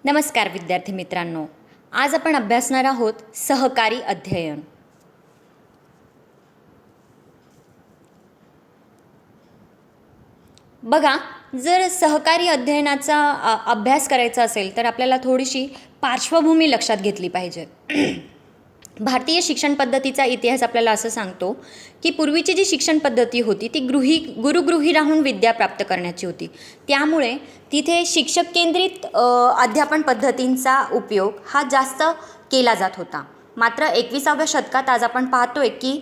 नमस्कार विद्यार्थी मित्रांनो, आज आपण अभ्यासणार आहोत सहकारी अध्ययन. बघा, जर सहकारी अध्ययनाचा अभ्यास करायचा असेल तर आपल्याला थोडीशी पार्श्वभूमी लक्षात घेतली पाहिजे. भारतीय शिक्षण पद्धतीचा इतिहास आपल्याला असं सांगतो की पूर्वीची जी शिक्षण पद्धती होती ती गुरुगृही राहून विद्या प्राप्त करण्याची होती. त्यामुळे तिथे शिक्षक केंद्रित अध्यापन पद्धतींचा उपयोग हा जास्त केला जात होता. मात्र 21व्या शतकात आज आपण पाहतोय की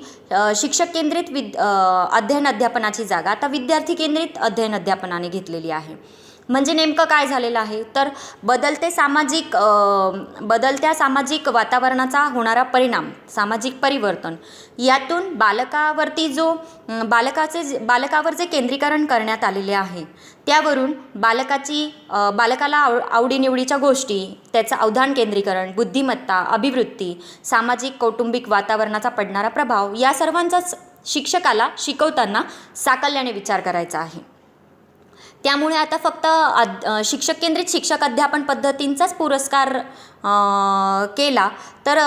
शिक्षक केंद्रित अध्ययन अध्यापनाची जागा आता विद्यार्थी केंद्रित अध्ययन अध्यापनाने घेतलेली आहे. म्हणजे नेमकं काय झालेलं आहे तर बदलत्या सामाजिक वातावरणाचा होणारा परिणाम, सामाजिक परिवर्तन यातून बालकावर जे केंद्रीकरण करण्यात आलेले आहे त्यावरून बालकाला आवडीनिवडीच्या गोष्टी, त्याचं अवधान केंद्रीकरण, बुद्धिमत्ता, अभिवृत्ती, सामाजिक कौटुंबिक वातावरणाचा पडणारा प्रभाव या सर्वांचाच शिक्षकाला शिकवताना साकल्याने विचार करायचा आहे. त्यामुळे आता फक्त शिक्षक केंद्रित शिक्षक अध्यापन पद्धतींचाच पुरस्कार केला तर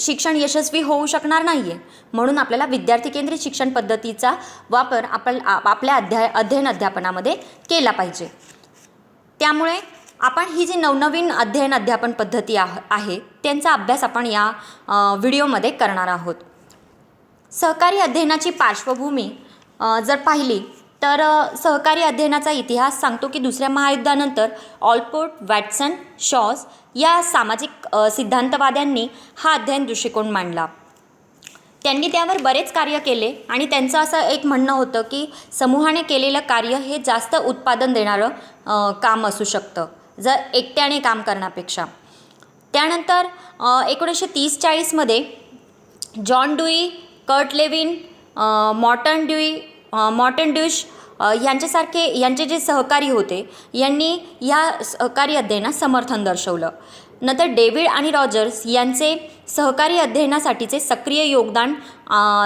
शिक्षण यशस्वी होऊ शकणार नाही आहे. म्हणून आपल्याला विद्यार्थी केंद्रित शिक्षण पद्धतीचा वापर आपल्या अध्ययन अध्यापनामध्ये केला पाहिजे. त्यामुळे आपण ही जी नवनवीन अध्ययन अध्यापन पद्धती आहे त्यांचा अभ्यास आपण या व्हिडिओमध्ये करणार आहोत. सहकारी अध्ययनाची पार्श्वभूमी जर पाहिली तर सहकारी अध्ययनाचा इतिहास सांगतो की दुसऱ्या महायुद्धानंतर ऑलपोर्ट, वॅटसन, शॉज या सामाजिक सिद्धांतवाद्यांनी हा अध्ययन दृष्टिकोन मांडला. त्यांनी त्यावर बरेच कार्य केले आणि त्यांचं असं एक म्हणणं होतं की समूहाने केलेलं कार्य हे जास्त उत्पादन देणारं काम असू शकतं जर एकट्याने काम करण्यापेक्षा. त्यानंतर 1930-40मध्ये John Dewey, Kurt Lewin, Morton Deutsch यांचे जे सहकारी होते यांनी या सहकारी अध्ययनास समर्थन दर्शवलं. नंतर डेव्हिड आणि रॉजर्स यांचे सहकारी अध्ययनासाठीचे सक्रिय योगदान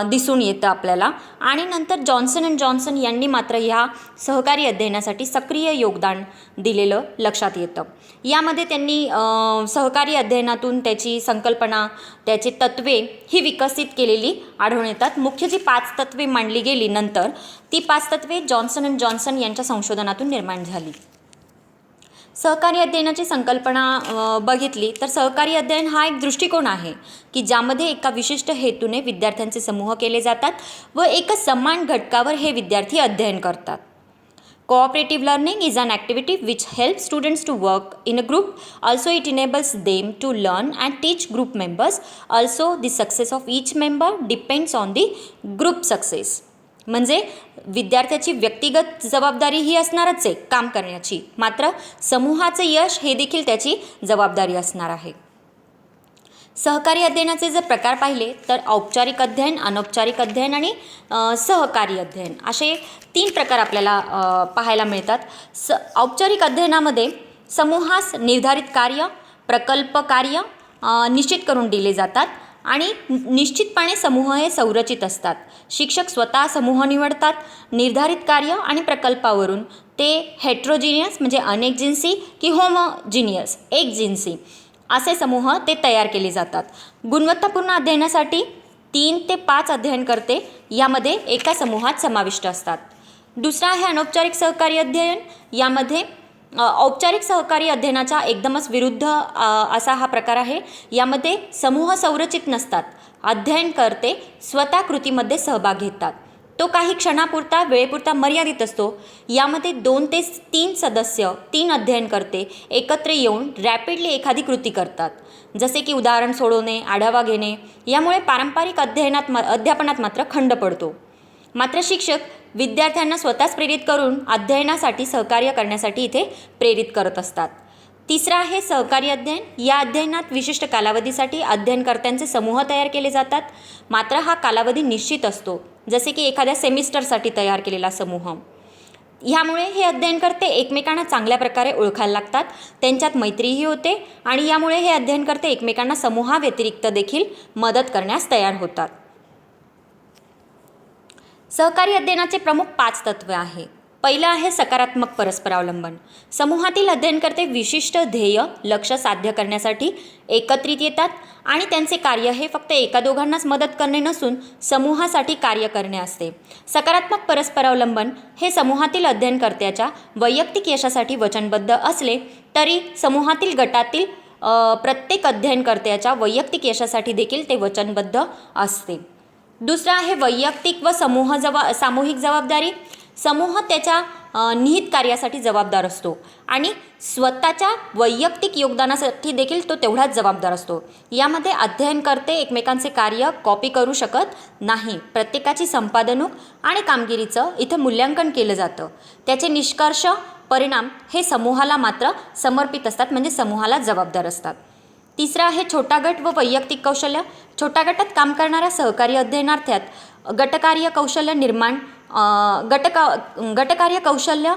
दिसून येतं आपल्याला. आणि नंतर जॉन्सन अँड जॉन्सन यांनी मात्र ह्या सहकारी अध्ययनासाठी सक्रिय योगदान दिलेलं लक्षात येतं. यामध्ये त्यांनी सहकारी अध्ययनातून त्याची संकल्पना, त्याची तत्त्वे ही विकसित केलेली आढळून येतात. मुख्य जी 5 तत्त्वे मांडली गेली नंतर ती 5 तत्त्वे जॉन्सन अँड जॉन्सन यांच्या संशोधनातून निर्माण झाली. सहकारी अध्ययनाची संकल्पना बघितली तर सहकारी अध्ययन हा एक दृष्टिकोन आहे की ज्यामध्ये एका विशिष्ट हेतूने विद्यार्थ्यांचे समूह केले जातात व एका समान घटकावर हे विद्यार्थी अध्ययन करतात. Cooperative learning is an activity which help students to work in a group. Also it enables them to learn and teach group members. Also the success of each member depends on the group success. म्हणजे विद्यार्थ्याची व्यक्तिगत जबाबदारी ही असणारच आहे काम करण्याची, मात्र समूहाचं यश हे देखील त्याची जबाबदारी असणार आहे. सहकारी अध्ययनाचे जर प्रकार पाहिले तर औपचारिक अध्ययन, अनौपचारिक अध्ययन आणि सहकारी अध्ययन असे 3 प्रकार आपल्याला पाहायला मिळतात. औपचारिक अध्ययनामध्ये समूहास निर्धारित कार्य, प्रकल्प कार्य निश्चित करून दिले जातात आणि निश्चितपणे समूह हे संरचित असतात. शिक्षक स्वतः समूह निवडतात. निर्धारित कार्य आणि प्रकल्पावरून ते हेट्रोजिनियस म्हणजे अनेक जिन्सी की होमोजिनियस एकजिन्सी असे समूह ते तयार केले जातात. गुणवत्तापूर्ण अध्ययनासाठी 3 ते 5 अध्ययनकर्ते यामध्ये एका समूहात समाविष्ट असतात. दुसरा आहे अनौपचारिक सहकारी अध्ययन. यामध्ये औपचारिक सहकारी अध्ययनाच्या एकदमच विरुद्ध असा हा प्रकार आहे. यामध्ये समूह संरचित नसतात. अध्ययनकर्ते स्वतः कृतीमध्ये सहभाग घेतात. तो काही क्षणापुरता, वेळेपुरता मर्यादित असतो. यामध्ये 2 ते 3 सदस्य, 3 अध्ययनकर्ते एकत्र येऊन रॅपिडली एखादी कृती करतात, जसे की उदाहरण सोडवणे, आढावा घेणे. यामुळे पारंपरिक अध्यापनात मात्र खंड पडतो. मात्र शिक्षक विद्यार्थ्यांना स्वतःच प्रेरित करून अध्ययनासाठी सहकार्य करण्यासाठी इथे प्रेरित करत असतात. तिसरा आहे सहकारी अध्ययन. या अध्ययनात विशिष्ट कालावधीसाठी अध्ययनकर्त्यांचे समूह तयार केले जातात. मात्र हा कालावधी निश्चित असतो, जसे की एखाद्या सेमिस्टरसाठी तयार केलेला समूह. ह्यामुळे हे अध्ययनकर्ते एकमेकांना चांगल्या प्रकारे ओळखायला लागतात, त्यांच्यात मैत्रीही होते आणि यामुळे हे अध्ययनकर्ते एकमेकांना समूहाव्यतिरिक्त देखील मदत करण्यास तयार होतात. सहकारी अध्ययनाचे प्रमुख 5 तत्त्वे आहेत. पहिलं आहे सकारात्मक परस्परावलंबन. समूहातील अध्ययनकर्ते विशिष्ट ध्येय लक्ष्य साध्य करण्यासाठी एकत्रित येतात आणि त्यांचे कार्य हे फक्त एका दोघांनाच मदत करणे नसून समूहासाठी कार्य करणे असते. सकारात्मक परस्परावलंबन हे समूहातील अध्ययनकर्त्याच्या वैयक्तिक यशासाठी वचनबद्ध असले तरी समूहातील गटातील प्रत्येक अध्ययनकर्त्याच्या वैयक्तिक यशासाठी देखील ते वचनबद्ध असते. दुसरं आहे वैयक्तिक व सामूहिक जबाबदारी. समूह त्याच्या निहित कार्यासाठी जबाबदार असतो आणि स्वतःच्या वैयक्तिक योगदानासाठी देखील तो तेवढाच जबाबदार असतो. यामध्ये अध्ययनकर्ते एकमेकांचे कार्य कॉपी करू शकत नाही. प्रत्येकाची संपादनूक आणि कामगिरीचं इथं मूल्यांकन केलं जातं. त्याचे निष्कर्ष परिणाम हे समूहाला मात्र समर्पित असतात, म्हणजे समूहाला जबाबदार असतात. तिसरं आहे छोटा गट व वैयक्तिक कौशल्य. छोट्या गटात काम करणाऱ्या सहकारी अध्ययनार्थ्यात गटकार्य कौशल्य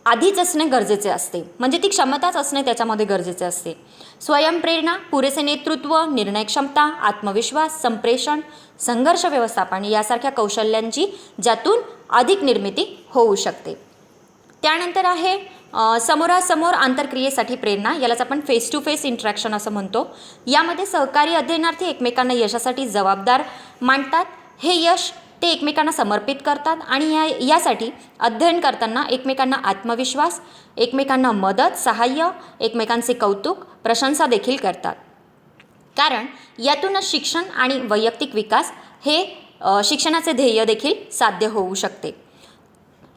आधीच असणे गरजेचे असते, म्हणजे ती क्षमताच असणे त्याच्यामध्ये गरजेचे असते. स्वयंप्रेरणा, पुरेसे नेतृत्व, निर्णय क्षमता, आत्मविश्वास, संप्रेषण, संघर्ष व्यवस्थापन यासारख्या कौशल्यांची ज्यातून अधिक निर्मिती होऊ शकते. त्यानंतर आहे समोरासमोर आंतरक्रियेसाठी प्रेरणा. यालाच आपण फेस टू फेस इंटरॅक्शन असं म्हणतो. यामध्ये सहकारी अध्ययनार्थी एकमेकांना यशासाठी जबाबदार मानतात. हे यश ते एकमेकांना समर्पित करतात आणि यासाठी अध्ययन करताना एकमेकांना आत्मविश्वास, एकमेकांना मदत, सहाय्य, एकमेकांचे कौतुक, प्रशंसा देखील करतात. कारण यातूनच शिक्षण आणि वैयक्तिक विकास हे शिक्षणाचे ध्येय देखील साध्य होऊ शकते.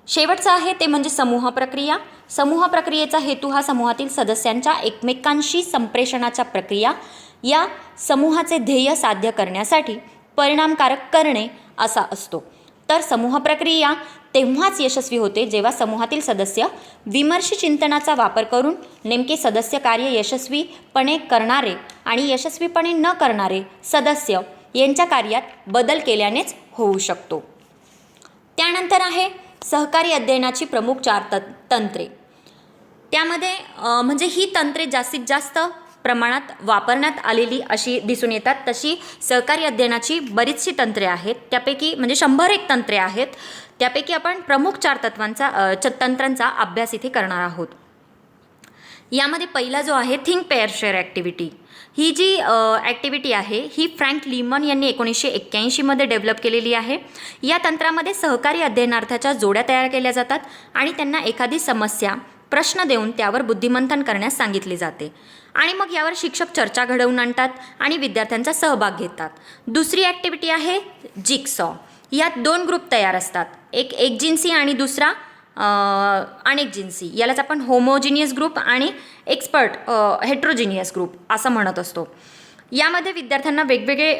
शेवटचं आहे ते म्हणजे समूह प्रक्रिया. समूह प्रक्रियेचा हेतू हा समूहातील सदस्यांच्या एकमेकांशी संप्रेषणाच्या प्रक्रिया या समूहाचे ध्येय साध्य करण्यासाठी परिणामकारक करणे असा असतो. तर समूह प्रक्रिया तेव्हाच यशस्वी होते जेव्हा समूहातील सदस्य विमर्श चिंतनाचा वापर करून नेमके सदस्य कार्य यशस्वीपणे करणारे आणि यशस्वीपणे न करणारे सदस्य यांच्या कार्यात बदल केल्यानेच होऊ शकतो. त्यानंतर आहे सहकारी अध्ययनाची प्रमुख 4 तंत्रे. त्यामध्ये म्हणजे ही तंत्रे जास्तीत जास्त प्रमाणात वापरण्यात आलेली अशी दिसून येतात. तशी सहकारी अध्ययनाची बरीचशी तंत्रे आहेत. त्यापैकी म्हणजे 101 तंत्रे आहेत. त्यापैकी आपण प्रमुख 4 तंत्रांचा अभ्यास इथे करणार आहोत. यामध्ये पहिला जो आहे थिंक पेअर शेअर ॲक्टिव्हिटी. ही जी ॲक्टिव्हिटी आहे ही फ्रँक लीमन यांनी 1981 डेव्हलप केलेली आहे. या तंत्रामध्ये सहकारी अध्ययनार्थाच्या जोड्या तयार केल्या जातात आणि त्यांना एखादी समस्या प्रश्न देऊन त्यावर बुद्धिमंथन करण्यास सांगितले जाते आणि मग यावर शिक्षक चर्चा घडवून आणतात आणि विद्यार्थ्यांचा सहभाग घेतात. दुसरी ॲक्टिव्हिटी आहे जिगसॉ. यात 2 ग्रुप तयार असतात, एक एकजिन्सी आणि दुसरा अनेक जिन्सी. यालाच आपण होमोजिनियस ग्रुप आणि हेट्रोजिनियस ग्रुप असं म्हणत असतो. यामध्ये विद्यार्थ्यांना वेगवेगळे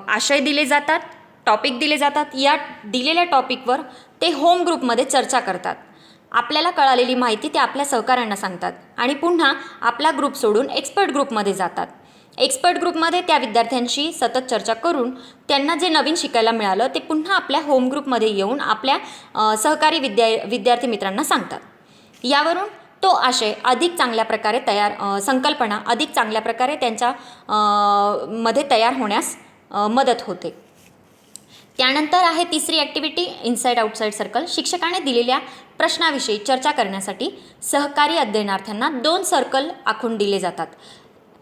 आशय दिले जातात, टॉपिक दिले जातात. या दिलेल्या टॉपिकवर ते होम ग्रुपमध्ये चर्चा करतात. आपल्याला कळालेली माहिती ते आपल्या सहकाऱ्यांना सांगतात आणि पुन्हा आपला ग्रुप सोडून एक्सपर्ट ग्रुपमध्ये जातात. एक्सपर्ट ग्रुपमध्ये त्या विद्यार्थ्यांशी सतत चर्चा करून त्यांना जे नवीन शिकायला मिळालं ते पुन्हा आपल्या होम ग्रुपमध्ये येऊन आपल्या सहकारी विद्यार्थी मित्रांना सांगतात. यावरून तो आशय अधिक चांगल्या प्रकारे संकल्पना अधिक चांगल्या प्रकारे त्यांच्या मध्ये तयार होण्यास मदत होते. त्यानंतर आहे तिसरी ॲक्टिव्हिटी इनसाईड आउटसाईड सर्कल. शिक्षकाने दिलेल्या प्रश्नाविषयी चर्चा करण्यासाठी सहकारी अध्ययनार्थ्यांना 2 सर्कल आखून दिले जातात.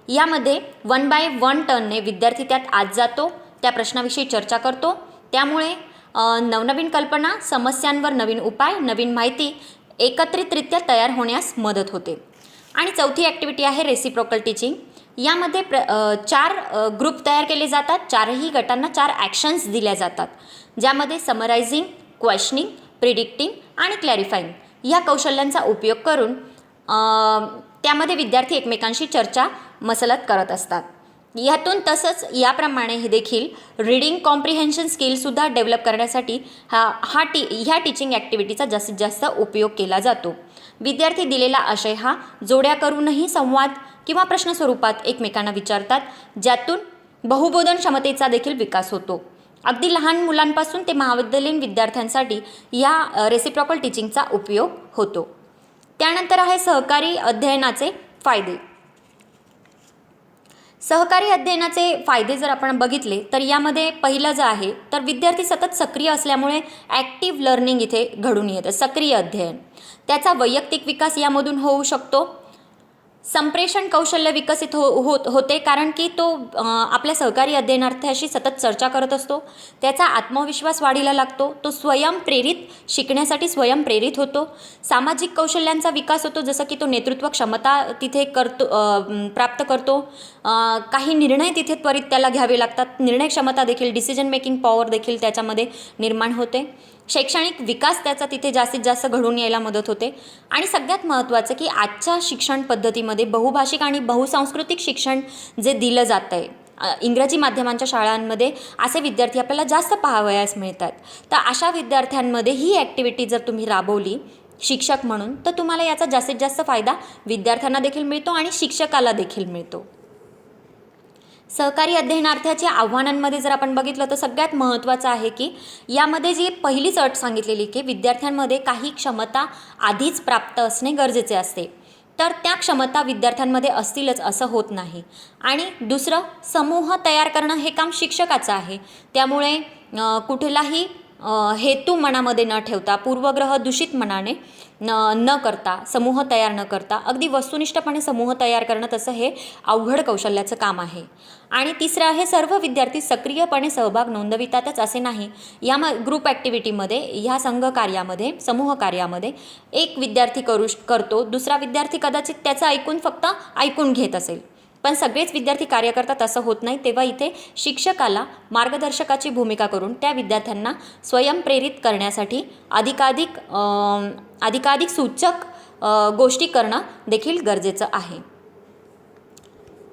यामध्ये 1 बाय 1 टर्नने विद्यार्थी त्यात आत जातो, त्या प्रश्नाविषयी चर्चा करतो. त्यामुळे नवनवीन कल्पना, समस्यांवर नवीन उपाय, नवीन माहिती एकत्रितरित्या तयार होण्यास मदत होते. आणि चौथी ॲक्टिव्हिटी आहे रेसिप्रोकल टीचिंग. यामध्ये 4 ग्रुप तयार केले जातात. 4ही गटांना 4 ॲक्शन्स दिल्या जातात, ज्यामध्ये समरायझिंग, क्वेश्चनिंग, प्रिडिक्टिंग आणि क्लॅरिफाईंग ह्या कौशल्यांचा उपयोग करून त्यामध्ये विद्यार्थी एकमेकांशी चर्चा मसलत करत असतात. यातून तसंच याप्रमाणे हे देखील रीडिंग कॉम्प्रिहेन्शन स्किलसुद्धा डेव्हलप करण्यासाठी ह्या टीचिंग ॲक्टिव्हिटीचा जास्तीत जास्त उपयोग केला जातो. विद्यार्थी दिलेला आशय हा जोड्या करूनही संवाद किंवा प्रश्न स्वरूपात एकमेकांना विचारतात, ज्यातून बहुबोधन क्षमतेचा देखील विकास होतो. अगदी लहान मुलांपासून ते महाविद्यालयीन विद्यार्थ्यांसाठी या रेसिप्रोकल टीचिंगचा उपयोग होतो. त्यानंतर आहे सहकारी अध्ययनाचे फायदे. सहकारी अध्ययनाचे फायदे जर आपण बघितले तर यामध्ये पहिलं जे आहे तर विद्यार्थी सतत सक्रिय असल्यामुळे ॲक्टिव्ह लर्निंग इथे घडून येतं, सक्रिय अध्ययन. त्याचा वैयक्तिक विकास यामधून होऊ शकतो. संप्रेषण कौशल्य विकसित होते कारण की तो आपल्या सहकारी अध्ययनार्थ्याशी सतत चर्चा करत असतो. त्याचा आत्मविश्वास वाढीला लागतो. तो स्वयंप्रेरित शिकण्यासाठी स्वयंप्रेरित होतो. सामाजिक कौशल्यांचा विकास होतो, जसं की तो नेतृत्व क्षमता तिथे प्राप्त करतो. काही निर्णय तिथे त्वरित त्याला घ्यावे लागतात. निर्णय क्षमता देखील, डिसिजन मेकिंग पॉवर देखील त्याच्यामध्ये निर्माण होते. शैक्षणिक विकास त्याचा तिथे जास्तीत जास्त घडून यायला मदत होते. आणि सगळ्यात महत्त्वाचं की आजच्या शिक्षण पद्धतीमध्ये बहुभाषिक आणि बहुसांस्कृतिक शिक्षण जे दिलं जातं आहे, इंग्रजी माध्यमांच्या शाळांमध्ये असे विद्यार्थी आपल्याला जास्त पाहावयास मिळतात. तर अशा विद्यार्थ्यांमध्ये ही ॲक्टिव्हिटी जर तुम्ही राबवली शिक्षक म्हणून तर तुम्हाला याचा जास्तीत जास्त फायदा विद्यार्थ्यांना देखील मिळतो आणि शिक्षकाला देखील मिळतो. सहकारी अध्ययनार्थ्याच्या आव्हानांमध्ये जर आपण बघितलं तर सगळ्यात महत्त्वाचं आहे की यामध्ये जी पहिलीच अट सांगितलेली की विद्यार्थ्यांमध्ये काही क्षमता आधीच प्राप्त असणे गरजेचे असते. तर त्या क्षमता विद्यार्थ्यांमध्ये असतीलच असं होत नाही. आणि दुसरं, समूह तयार करणं हे काम शिक्षकाचं आहे. त्यामुळे कुठलाही हेतू मनामध्ये न ठेवता, पूर्वग्रह दूषित मनाने न करता, समूह तयार न करता अगदी वस्तुनिष्ठपणे समूह तयार करणं, तसं हे अवघड कौशल्याचं काम आहे. आणि तिसरं आहे, सर्व विद्यार्थी सक्रियपणे सहभाग नोंदवितातच असे नाही. या ग्रुप ॲक्टिव्हिटीमध्ये, ह्या संघ कार्यामध्ये, समूह कार्यामध्ये एक विद्यार्थी करतो, दुसरा विद्यार्थी कदाचित त्याचं फक्त ऐकून घेत असेल, पण सगळेच विद्यार्थी कार्य करतात असं होत नाही. तेव्हा इथे शिक्षकाला मार्गदर्शकाची भूमिका करून त्या विद्यार्थ्यांना स्वयंप्रेरित करण्यासाठी अधिकाधिक सूचक गोष्टी करणं देखील गरजेचं आहे.